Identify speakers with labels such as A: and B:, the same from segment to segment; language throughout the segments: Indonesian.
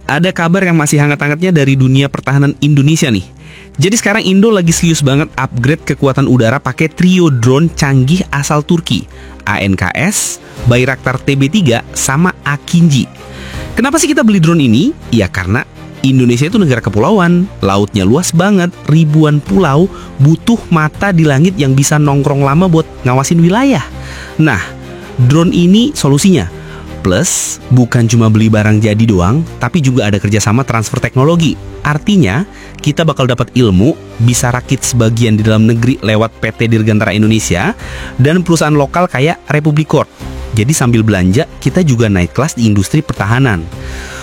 A: ada kabar yang masih hangat-hangatnya dari dunia pertahanan Indonesia nih. Jadi sekarang Indo lagi serius banget upgrade kekuatan udara pakai trio drone canggih asal Turki, ANKS, Bayraktar TB3, sama Akinci. Kenapa sih kita beli drone ini? Ya karena Indonesia itu negara kepulauan, lautnya luas banget, ribuan pulau, butuh mata di langit yang bisa nongkrong lama buat ngawasin wilayah. Nah, drone ini solusinya. Plus, bukan cuma beli barang jadi doang, tapi juga ada kerjasama transfer teknologi. Artinya, kita bakal dapat ilmu, bisa rakit sebagian di dalam negeri lewat PT Dirgantara Indonesia, dan perusahaan lokal kayak Republic Corp. Jadi sambil belanja, kita juga naik kelas di industri pertahanan.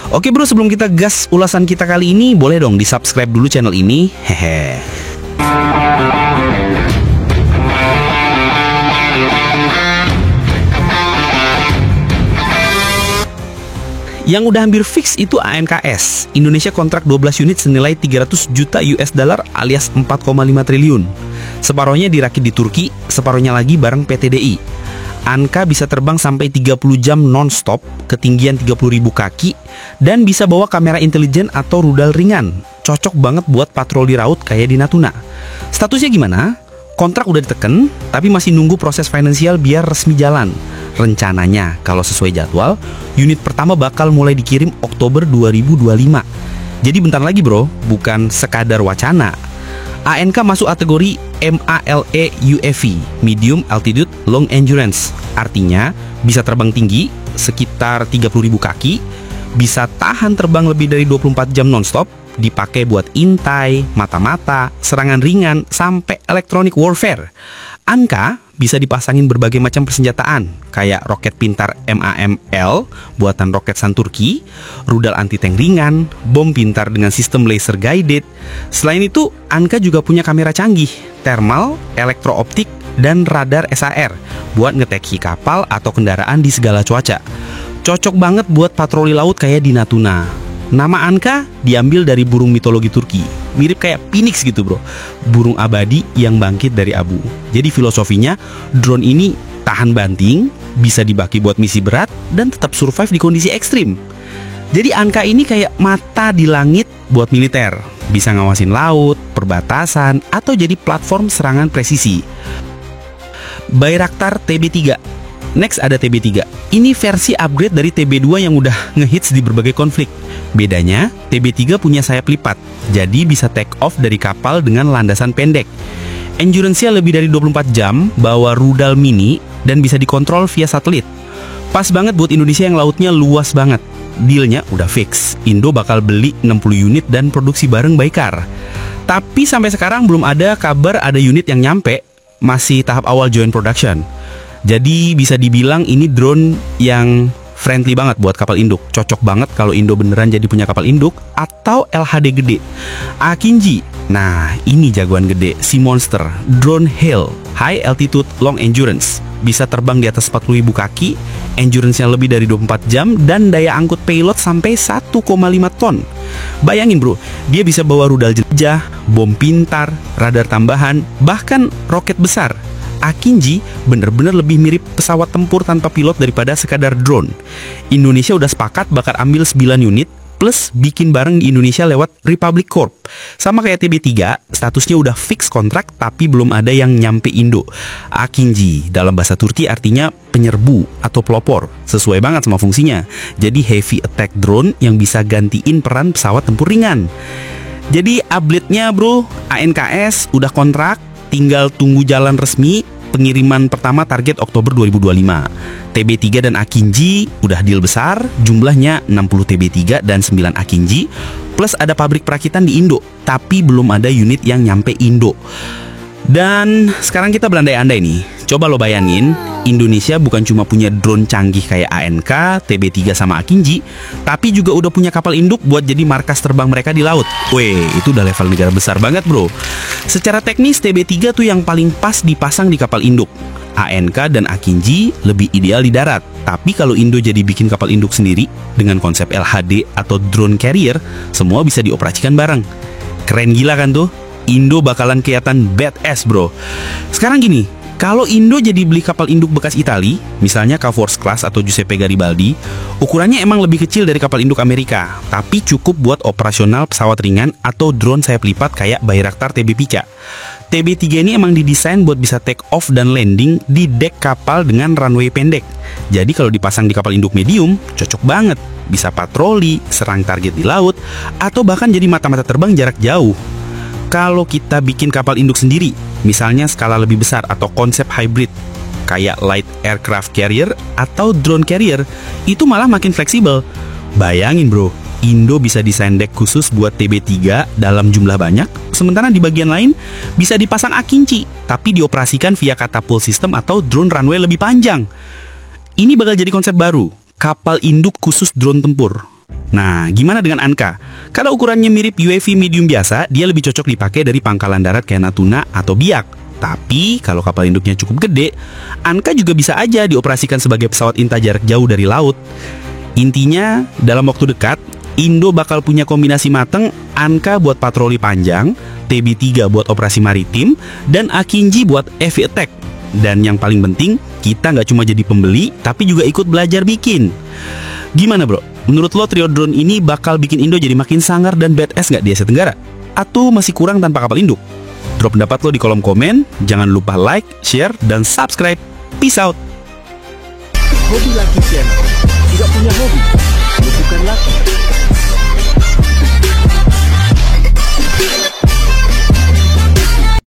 A: Oke bro, sebelum kita gas ulasan kita kali ini, boleh dong di-subscribe dulu channel ini. Hehe. Yang udah hampir fix itu ANKS. Indonesia kontrak 12 unit senilai 300 juta US dollar alias 4,5 triliun. Separohnya dirakit di Turki, separohnya lagi bareng PTDI. ANKA bisa terbang sampai 30 jam non-stop, ketinggian 30.000 kaki, dan bisa bawa kamera intelijen atau rudal ringan. Cocok banget buat patroli laut kayak di Natuna. Statusnya gimana? Kontrak udah diteken, tapi masih nunggu proses finansial biar resmi jalan. Rencananya, kalau sesuai jadwal, unit pertama bakal mulai dikirim Oktober 2025. Jadi bentar lagi bro, bukan sekadar wacana. ANK masuk kategori MALE UAV, Medium Altitude Long Endurance. Artinya, bisa terbang tinggi, sekitar 30.000 kaki, bisa tahan terbang lebih dari 24 jam non-stop, dipakai buat intai, mata-mata, serangan ringan, sampai electronic warfare. ANKA bisa dipasangin berbagai macam persenjataan, kayak roket pintar MAML, buatan Roketsan Turki, rudal anti-tank ringan, bom pintar dengan sistem laser guided. Selain itu, ANKA juga punya kamera canggih, thermal, elektrooptik, dan radar SAR, buat ngedeteksi kapal atau kendaraan di segala cuaca. Cocok banget buat patroli laut kayak di Natuna. Nama ANKA diambil dari burung mitologi Turki, mirip kayak Phoenix gitu bro, burung abadi yang bangkit dari abu. Jadi filosofinya, drone ini tahan banting, bisa dibagi buat misi berat, dan tetap survive di kondisi ekstrim. Jadi ANKA ini kayak mata di langit buat militer, bisa ngawasin laut, perbatasan, atau jadi platform serangan presisi. Bayraktar TB3. Next ada TB3. Ini versi upgrade dari TB2 yang udah ngehits di berbagai konflik. Bedanya, TB3 punya sayap lipat, jadi bisa take off dari kapal dengan landasan pendek. Endurance-nya lebih dari 24 jam, bawa rudal mini, dan bisa dikontrol via satelit. Pas banget buat Indonesia yang lautnya luas banget. Dealnya udah fix, Indo bakal beli 60 unit dan produksi bareng Baykar. Tapi sampai sekarang belum ada kabar ada unit yang nyampe, masih tahap awal joint production. Jadi bisa dibilang ini drone yang friendly banget buat kapal induk. Cocok banget kalau Indo beneran jadi punya kapal induk atau LHD gede. Akinci. Nah, ini jagoan gede, si monster. Drone HALE, High Altitude Long Endurance. Bisa terbang di atas 40.000 kaki, endurance-nya lebih dari 24 jam, dan daya angkut payload sampai 1,5 ton. Bayangin bro, dia bisa bawa rudal jelajah, bom pintar, radar tambahan, bahkan roket besar. Akinci bener-bener lebih mirip pesawat tempur tanpa pilot daripada sekadar drone. Indonesia udah sepakat bakal ambil 9 unit plus bikin bareng di Indonesia lewat Republic Corp. Sama kayak TB3, statusnya udah fix kontrak tapi belum ada yang nyampe Indo. Akinci dalam bahasa Turki artinya penyerbu atau pelopor. Sesuai banget sama fungsinya. Jadi heavy attack drone yang bisa gantiin peran pesawat tempur ringan. Jadi update-nya bro, ANKS udah kontrak, tinggal tunggu jalan resmi. Pengiriman pertama target Oktober 2025. TB3 dan Akinci udah deal besar, jumlahnya 60 TB3 dan 9 Akinci, plus ada pabrik perakitan di Indo, tapi belum ada unit yang nyampe Indo. Dan sekarang kita berandai-andai nih. Coba lo bayangin, Indonesia bukan cuma punya drone canggih kayak ANK, TB3 sama Akinci, tapi juga udah punya kapal induk buat jadi markas terbang mereka di laut. Weh, itu udah level negara besar banget bro. Secara teknis TB3 tuh yang paling pas dipasang di kapal induk. ANK dan Akinci lebih ideal di darat. Tapi kalau Indo jadi bikin kapal induk sendiri dengan konsep LHD atau drone carrier, semua bisa dioperasikan bareng. Keren gila kan tuh? Indo bakalan kelihatan badass bro. Sekarang gini, Kalau Indo jadi beli kapal induk bekas Itali, misalnya K-Force Class atau Giuseppe Garibaldi, ukurannya emang lebih kecil dari kapal induk Amerika, tapi cukup buat operasional pesawat ringan atau drone sayap lipat kayak Bayraktar TB Pica. TB3 ini emang didesain buat bisa take off dan landing di dek kapal dengan runway pendek. Jadi kalau dipasang di kapal induk medium, cocok banget. Bisa patroli, serang target di laut, atau bahkan jadi mata-mata terbang jarak jauh. Kalau kita bikin kapal induk sendiri, misalnya skala lebih besar atau konsep hybrid, kayak light aircraft carrier atau drone carrier, itu malah makin fleksibel. Bayangin bro, Indo bisa desain deck khusus buat TB3 dalam jumlah banyak, sementara di bagian lain bisa dipasang akinci, tapi dioperasikan via catapult system atau drone runway lebih panjang. Ini bakal jadi konsep baru, kapal induk khusus drone tempur. Nah, gimana dengan Anka? Kalau ukurannya mirip UAV medium biasa, dia lebih cocok dipakai dari pangkalan darat kayak Natuna atau Biak. Tapi, kalau kapal induknya cukup gede, Anka juga bisa aja dioperasikan sebagai pesawat inta jarak jauh dari laut. Intinya, dalam waktu dekat, Indo bakal punya kombinasi mateng Anka buat patroli panjang, TB3 buat operasi maritim, dan Akinji buat heavy attack. Dan yang paling penting, kita nggak cuma jadi pembeli, tapi juga ikut belajar bikin. Gimana bro? Menurut lo trio drone ini bakal bikin Indo jadi makin sangar dan badass nggak di Asia Tenggara? Atau masih kurang tanpa kapal induk? Drop pendapat lo di kolom komen, jangan lupa like, share, dan subscribe. Peace out!
B: Hobi Laki Channel. Tidak punya hobi, bukan laki.